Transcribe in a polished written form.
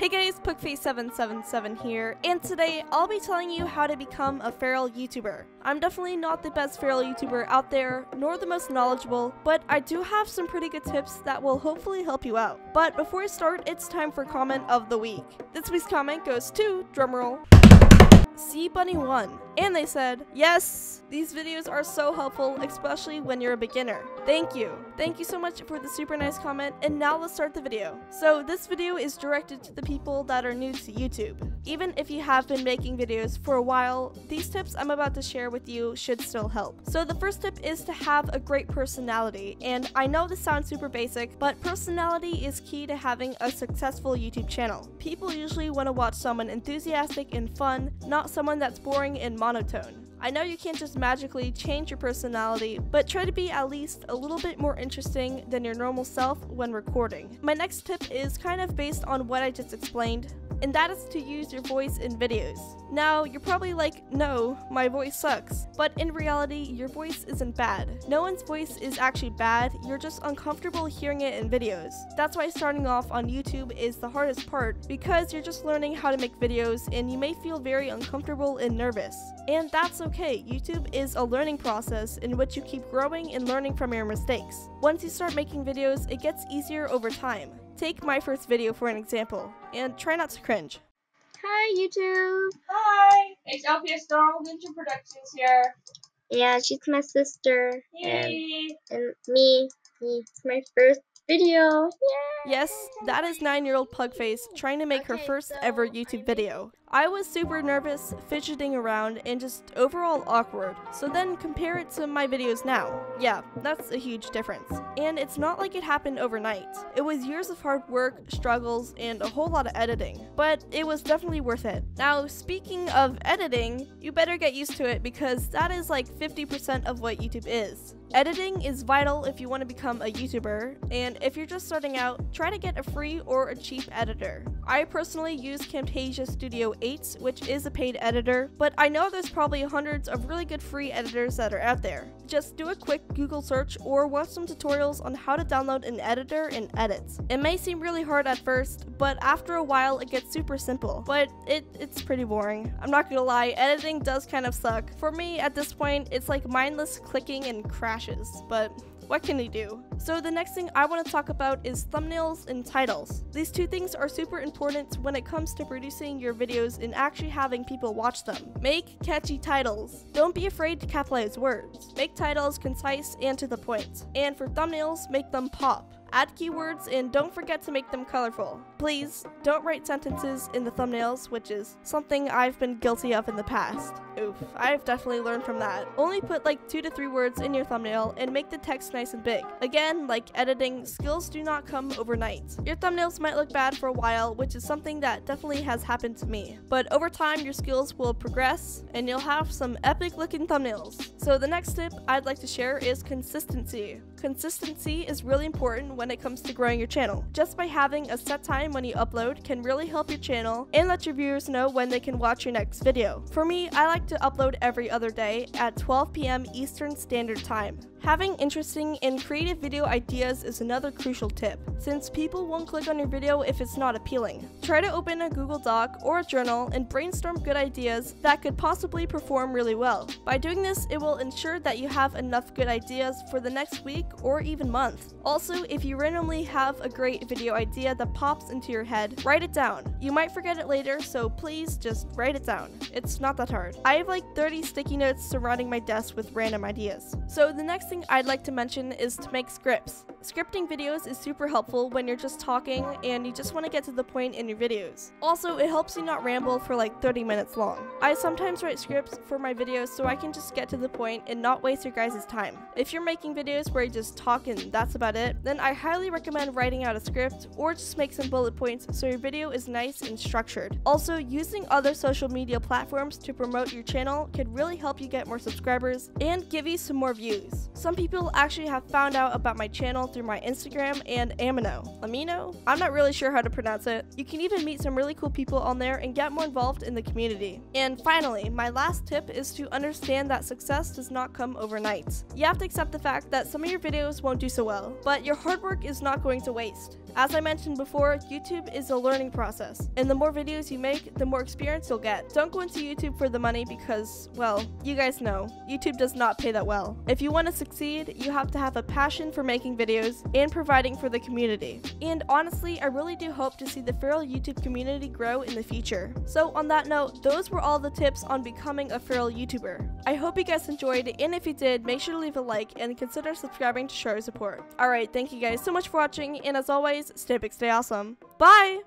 Hey guys, Pugfam777 here, and today I'll be telling you how to become a Fer.al YouTuber. I'm definitely not the best Fer.al YouTuber out there, nor the most knowledgeable, but I do have some pretty good tips that will hopefully help you out. But before I start, it's time for comment of the week. This week's comment goes to, drumroll, CBunny1, and they said, yes, these videos are so helpful, especially when you're a beginner. Thank you. Thank you so much for the super nice comment, and now let's start the video. So this video is directed to the people that are new to YouTube. Even if you have been making videos for a while, these tips I'm about to share with you should still help. So the first tip is to have a great personality, and I know this sounds super basic, but personality is key to having a successful YouTube channel. People usually want to watch someone enthusiastic and fun, not someone that's boring and monotone. I know you can't just magically change your personality, but try to be at least a little bit more interesting than your normal self when recording. My next tip is kind of based on what I just explained, and that is to use your voice in videos. Now, you're probably like, no, my voice sucks. But in reality, your voice isn't bad. No one's voice is actually bad, you're just uncomfortable hearing it in videos. That's why starting off on YouTube is the hardest part, because you're just learning how to make videos and you may feel very uncomfortable and nervous. And that's okay, YouTube is a learning process in which you keep growing and learning from your mistakes. Once you start making videos, it gets easier over time. Take my first video for an example, and try not to cringe. Hi, YouTube. Hi, it's LPS Donald Ninja Productions here. Yeah, she's my sister. Yay! And me. It's my first video. Yay! Yes, that is 9-year-old Pugface trying to make her first ever YouTube video. I was super nervous, fidgeting around, and just overall awkward. So then compare it to my videos now. Yeah, that's a huge difference. And it's not like it happened overnight. It was years of hard work, struggles, and a whole lot of editing. But it was definitely worth it. Now, speaking of editing, you better get used to it because that is like 50% of what YouTube is. Editing is vital if you want to become a YouTuber, and if you're just starting out, try to get a free or a cheap editor. I personally use Camtasia Studio 8, which is a paid editor, but I know there's probably hundreds of really good free editors that are out there. Just do a quick Google search or watch some tutorials on how to download an editor and edit. It may seem really hard at first, but after a while it gets super simple, but it's pretty boring. I'm not gonna lie, editing does kind of suck. For me, at this point, it's like mindless clicking and crashes, but what can you do? So the next thing I want to talk about is thumbnails and titles. These two things are super important when it comes to producing your videos and actually having people watch them. Make catchy titles. Don't be afraid to capitalize words. Make titles concise and to the point. And for thumbnails, make them pop. Add keywords and don't forget to make them colorful. Please, don't write sentences in the thumbnails, which is something I've been guilty of in the past. Oof, I've definitely learned from that. Only put like 2 to 3 words in your thumbnail and make the text nice and big. Again, like editing, skills do not come overnight. Your thumbnails might look bad for a while, which is something that definitely has happened to me. But over time, your skills will progress and you'll have some epic looking thumbnails. So the next tip I'd like to share is consistency. Consistency is really important when it comes to growing your channel. Just by having a set time when you upload can really help your channel and let your viewers know when they can watch your next video. For me, I like to upload every other day at 12 p.m. Eastern Standard Time. Having interesting and creative video ideas is another crucial tip, since people won't click on your video if it's not appealing. Try to open a Google Doc or a journal and brainstorm good ideas that could possibly perform really well. By doing this, it will ensure that you have enough good ideas for the next week or even month. Also, if you randomly have a great video idea that pops into your head, write it down. You might forget it later, so please just write it down. It's not that hard. I have like 30 sticky notes surrounding my desk with random ideas. So the next thing I'd like to mention is to make scripts. Scripting videos is super helpful when you're just talking and you just want to get to the point in your videos. Also, it helps you not ramble for like 30 minutes long. I sometimes write scripts for my videos so I can just get to the point and not waste your guys' time. If you're making videos where you just talk and that's about it, then I highly recommend writing out a script or just make some bullet points so your video is nice and structured. Also, using other social media platforms to promote your channel can really help you get more subscribers and give you some more views. Some people actually have found out about my channel through my Instagram and Amino? I'm not really sure how to pronounce it. You can even meet some really cool people on there and get more involved in the community. And finally, my last tip is to understand that success does not come overnight. You have to accept the fact that some of your videos won't do so well, but your hard work is not going to waste. As I mentioned before, YouTube is a learning process, and the more videos you make, the more experience you'll get. Don't go into YouTube for the money because, well, you guys know, YouTube does not pay that well. If you want to succeed, you have to have a passion for making videos and providing for the community. And honestly, I really do hope to see the Fer.al YouTube community grow in the future. So on that note, those were all the tips on becoming a Fer.al YouTuber. I hope you guys enjoyed, and if you did, make sure to leave a like and consider subscribing to show your support. Alright, thank you guys so much for watching, and as always, stay big, stay awesome. Bye!